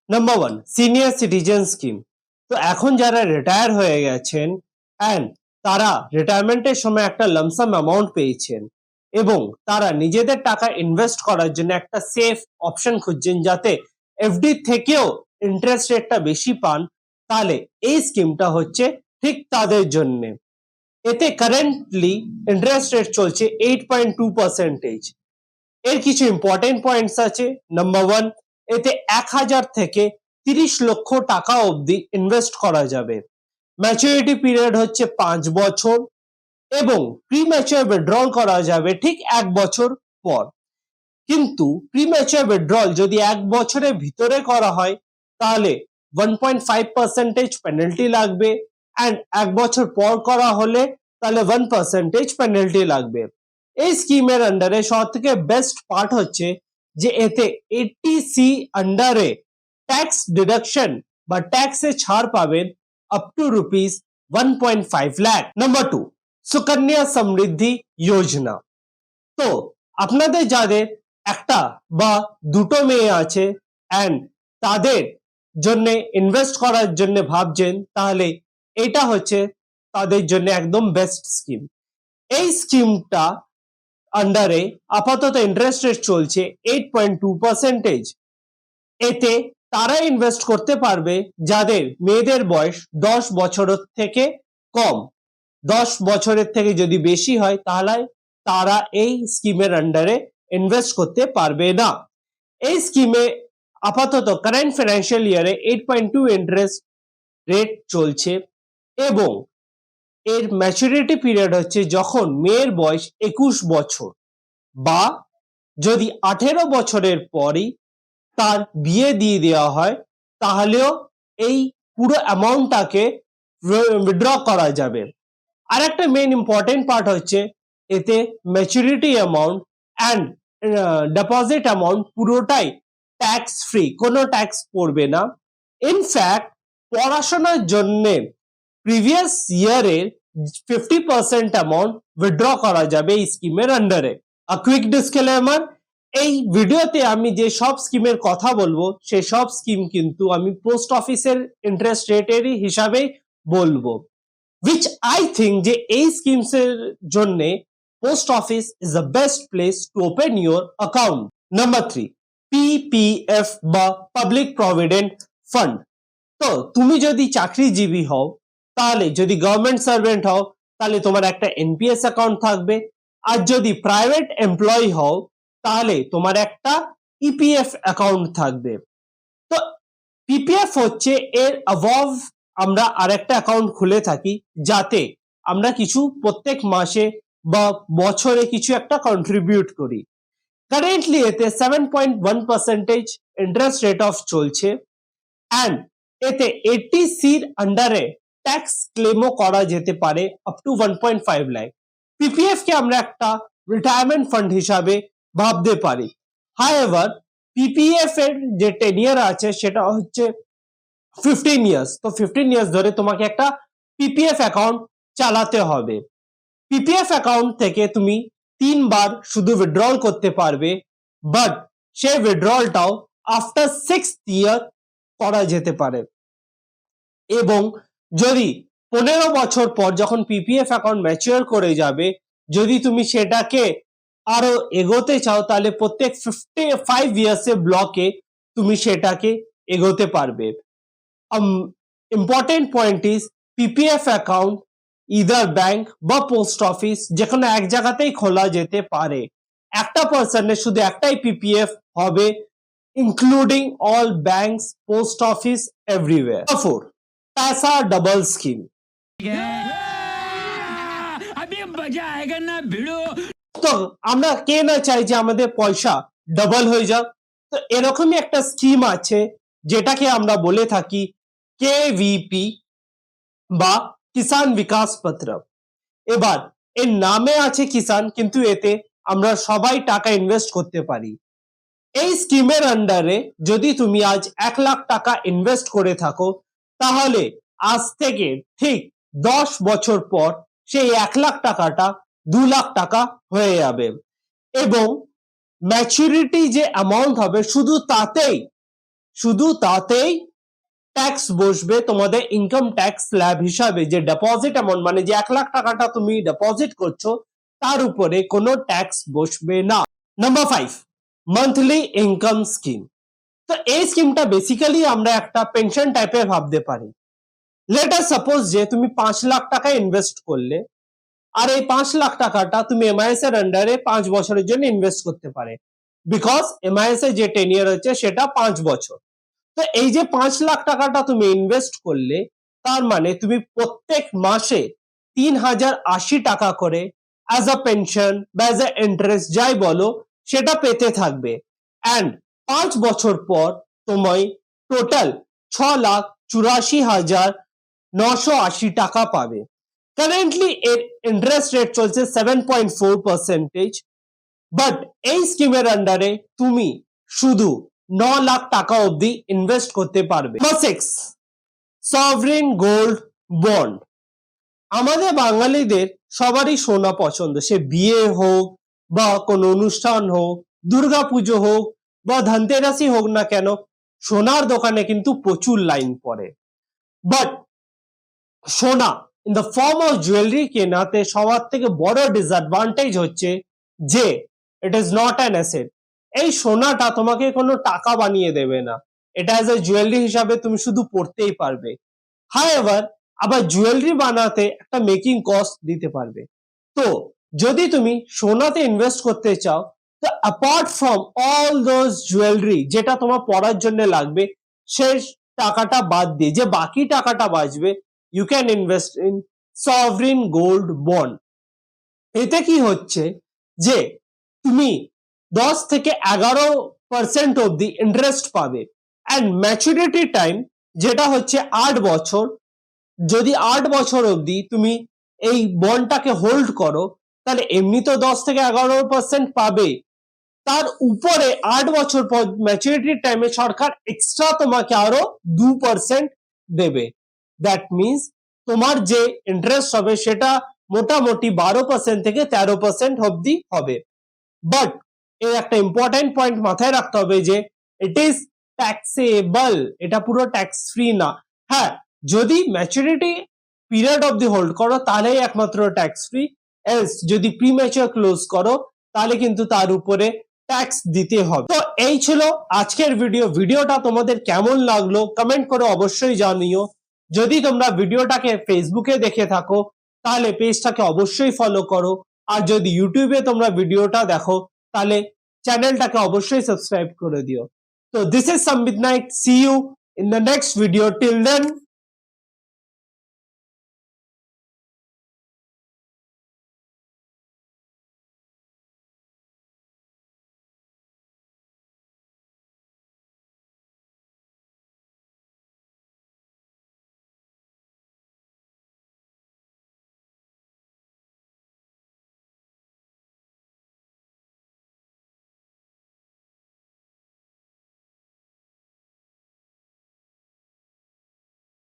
Number 1 senior citizen scheme. তো এখন যারা রিটায়ার হয়ে গেছেন অ্যান্ড তারা রিটায়ারমেন্টের সময় একটা লামসাম অ্যামাউন্ট পেয়েছেন এবং তারা নিজেদের টাকা ইনভেস্ট করার জন্য একটা সেফ অপশন খুঁজছেন যাতে এফডি থেকেও ইন্টারেস্ট রেটটা বেশি পান, তাহলে এই স্কিমটা হচ্ছে ঠিক তাদের জন্য। এতে কারেন্টলি ইন্টারেস্ট রেট চলছে 8.2%। এর কিছু ইম্পর্টেন্ট পয়েন্টস আছে। নাম্বার 1, এতে 1000 থেকে 30 লক্ষ টাকা অবধি ইনভেস্ট করা যাবে। ম্যাচুরিটি পিরিয়ড হচ্ছে 5 বছর এবং প্রিম্যাচুয়ার উইথড্রল করা যাবে ঠিক 1 বছর পর। কিন্তু প্রিম্যাচুয়ার উইথড্রল যদি 1 বছরের ভিতরে করা হয় তাহলে 1.5% পেনাল্টি লাগবে অ্যান্ড 1 বছর পর করা হলে তাহলে 1% পেনাল্টি লাগবে। এই স্কিমের আন্ডারে সব থেকে বেস্ট পার্ট হচ্ছে যে এতে 80C আন্ডারে ট্যাক্স ডিডাকশন বা ট্যাক্সে ছাড় পাবেন up to ₹1.5 lakh. Number 2, Sukanya Samriddhi Yojana. তো আপনাদের যাদের একটা বা দুটো মেয়ে আছে অ্যান্ড তাদের জন্য ইনভেস্ট করার জন্য ভাবছেন, তাহলে এটা হচ্ছে তাদের জন্য একদম বেস্ট স্কিম। এই স্কিমটা আন্ডারে আপাতত ইন্টারেস্ট রেট চলছে 8.2%। এতে তারা ইনভেস্ট করতে পারবে যাদের মেয়েদের বয়স 10 বছরের থেকে কম। 10 বছরের থেকে যদি বেশি হয় তাহলে তারা এই স্কিমের আন্ডারে ইনভেস্ট করতে পারবে না। এই স্কিমে আপাতত কারেন্ট ফাইন্যান্সিয়াল ইয়ারে 8.2 ইন্টারেস্ট রেট চলছে এবং এর ম্যাচুরিটি পিরিয়ড হচ্ছে যখন মেয়ের বয়স 21 বছর বা যদি 18 বছরের পরই তার বিয়ে দিয়ে দেওয়া হয় তাহলেও এই পুরো অ্যামাউন্টটাকে উইথড্র করা যাবে। আর একটা মেইন ইম্পর্টেন্ট পার্ট হচ্ছে এতে maturity amount and deposit amount পুরোটাই ট্যাক্স ফ্রি, কোনো ট্যাক্স পড়বে না। ইনফ্যাক্ট পড়াশোনার জন্য প্রিভিয়াস ইয়ারের 50% অ্যামাউন্ট উইথড্র করা যাবে এই স্কিমের আন্ডারে। কুইক ডিসক্লেমার, এই ভিডিওতে আমি যে সব স্কিমের কথা বলবো সেই সব স্কিম কিন্তু আমি পোস্ট অফিসের ইন্টারেস্ট রেটেরই হিসাবে বলবো, which I think যে এই স্কিমস এর জন্য post office is the best place to open your account. Number 3, PPF বা পাবলিক প্রভিডেন্ট ফান্ড। তো তুমি যদি চাকরিজীবী হও, তাহলে যদি গভর্নমেন্ট সার্ভেন্ট হও তাহলে তোমার একটা এনপিএস অ্যাকাউন্ট থাকবে, আর যদি প্রাইভেট এমপ্লয়ি হও তাহলে তোমার একটা ইপিএফ অ্যাকাউন্ট থাকবে। তো পিপিএফ হচ্ছে এর অ্যাবভ আমরা আরেকটা অ্যাকাউন্ট খুলে থাকি যাতে আমরা কিছু প্রত্যেক মাসে বা বছরে কিছু একটা কন্ট্রিবিউট করি। কারেন্টলি এতে 7.1% ইন্টারেস্ট রেট অফ চলছে অ্যান্ড এতে 80Cর আন্ডারে ট্যাক্স ক্লেমও করা যেতে পারে আপ টু 1.5 লাখ। পিপিএফ কে আমরা একটা রিটায়ারমেন্ট ফান্ড হিসাবে ভাবতে পারি। হাউএভার পিপিএফ এর যে টেনিয়ার আছে সেটা হচ্ছে 15 ইয়ার্স। তো 15 ইয়ার্স ধরে তোমাকে একটা পিপিএফ অ্যাকাউন্ট চালাতে হবে। পিপিএফ অ্যাকাউন্ট থেকে তুমি 3 বার শুধু উইথড্রল করতে পারবে, বাট সেই উইথড্রলটাও আফটার 6th ইয়ার করা যেতে পারে। এবং যদি 15 বছর পর যখন পিপিএফ অ্যাকাউন্ট ম্যাচিওর করে যাবে, যদি তুমি সেটাকে আরো এগোতে চাও তাহলে প্রত্যেক 55 ইয়ার্সের ব্লকে তুমি সেটাকে এগোতে পারবে। Important point is PPF account either bank বা পোস্ট অফিস যেখানে এক জায়গাতেই খোলা যেতে পারে। একটা পার্সনের শুধু একটাই পিপিএফ হবে, including all banks, post office, everywhere. 4, पैसा डबल स्कीम। अभी मजा आएगा ना भिड़ो। তো আমরা কে না চাই যে আমাদের পয়সা ডাবল হয়ে যাক। তো এরকমই একটা স্কিম আছে যেটাকে আমরা বলে থাকি কেভিপি বা কিষাণ বিকাশ পত্র। এবার এর নামে আছে কিষাণ, কিন্তু এতে আমরা সবাই টাকা ইনভেস্ট করতে পারি। এই স্কিমের আন্ডারে যদি তুমি আজ 1 লাখ টাকা ইনভেস্ট করে থাকো তাহলে আজ থেকে ঠিক 10 বছর পর সেই 1 লাখ টাকাটা 2 লাখ টাকা হয়ে যাবে এবং ম্যাচুরিটি যে অ্যামাউন্ট হবে শুধু তাতেই শুধু তাতেই ট্যাক্স বসবে তোমাদের ইনকাম ট্যাক্স স্ল্যাব হিসাবে, যে ডিপোজিট অ্যামাউন্ট মানে যে 1,00,000 টাকাটা তুমি ডিপোজিট করছো তার উপরে কোনো ট্যাক্স বসবে না। Number 5, monthly income scheme. তো এই স্কিমটা বেসিক্যালি আমরা একটা পেনশন টাইপের ভাবতে পারি। লেট আস সাপোজ যে তুমি 5 লাখ টাকা ইনভেস্ট করলে, আর এই 5 লাখ টাকাটা তুমি এমআইএস এর আন্ডারে 5 বছরের জন্য ইনভেস্ট করতে পারে, বিকজ এমআইএস এর যে টেনিয়ার হচ্ছে সেটা 5 বছর। তো এই যে 5 লাখ টাকাটা তুমি ইনভেস্ট করলে, তার মানে তুমি প্রত্যেক মাসে 3,080 টাকা করে অ্যাজ আ পেনশন বা অ্যাজ আ ইন্টারেস্ট যাই বলো সেটা পেতে থাকবে। অ্যান্ড 5 বছর পর তোমায় টোটাল 6,84,980 টাকা পাবে। কারেন্টলি এর ইন্টারেস্ট রেট চলছে 7.4%, বাট এই স্কিমের আন্ডারে তুমি শুধু 9 লাখ টাকা অবধি ইনভেস্ট করতে পারবে। Number 6, sovereign gold bond. আমাদের বাঙালিদের সবারই সোনা পছন্দ, সে বিয়ে হোক বা কোনো অনুষ্ঠান হোক, দুর্গাপুজো হোক বা ধনতেরাসই হোক না কেন, সোনার দোকানে কিন্তু প্রচুর লাইন পড়ে। But sona in the form of jewellery কেনাতে সবার থেকে বড় ডিসঅ্যাডভান্টেজ হচ্ছে যে it is not an asset. এই সোনাটা তোমাকে কোনো টাকা বানিয়ে দেবে না, এটা অ্যাজ এ জুয়েলারি হিসাবে তুমি শুধু পড়তেই পারবে। হাউএভার আবার জুয়েলারি বানাতে একটা মেকিং কস্ট দিতে পারবে। তো যদি তুমি সোনাতে ইনভেস্ট করতে চাও, তো apart from all those jewellery যেটা তোমার পড়ার জন্য লাগবে, সেই টাকাটা বাদ দিয়ে যে বাকি টাকাটা বাঁচবে, you can invest in sovereign gold bond. এতে কি হচ্ছে যে তুমি 10 থেকে 11% অবধি ইন্টারেস্ট পাবে, অ্যান্ড ম্যাচুরিটি টাইম যেটা হচ্ছে 8 বছর। যদি 8 বছর অবধি তুমি এই বন্ডটাকে হোল্ড করো, তাহলে এমনি তো 10 থেকে 11% পাবে, তার উপরে 8 বছর পর ম্যাচুরিটি টাইমে সরকার এক্সট্রা তোমাকে আরো 2% দেবে। দ্যাট মিনস তোমার যে ইন্টারেস্ট হবে সেটা মোটামুটি 12% থেকে 13% অবধি হবে। বাট এর একটা ইম্পর্টেন্ট পয়েন্ট মাথায় রাখতে হবে যে ইট ইজ ট্যাক্সেবল, এটা পুরো ট্যাক্স ফ্রি না। হ্যাঁ, যদি ম্যাচুরিটি পিরিয়ড অবধি হোল্ড করো তাহলেই একমাত্র ট্যাক্স ফ্রি, এলস যদি প্রিম্যাচুর ক্লোজ করো তাহলে কিন্তু তার উপরে ট্যাক্স দিতে হবে। তো এই ছিল আজকের ভিডিওটা তোমাদের কেমন লাগলো কমেন্ট করে অবশ্যই জানিও। যদি তোমরা ভিডিওটাকে ফেসবুকে দেখে থাকো তাহলে পেজটাকে অবশ্যই ফলো করো, আর যদি ইউটিউবে তোমরা ভিডিওটা দেখো তাহলে চ্যানেলটাকে অবশ্যই সাবস্ক্রাইব করে দিও। তো this is Sambit Naik, see you in the next video, till then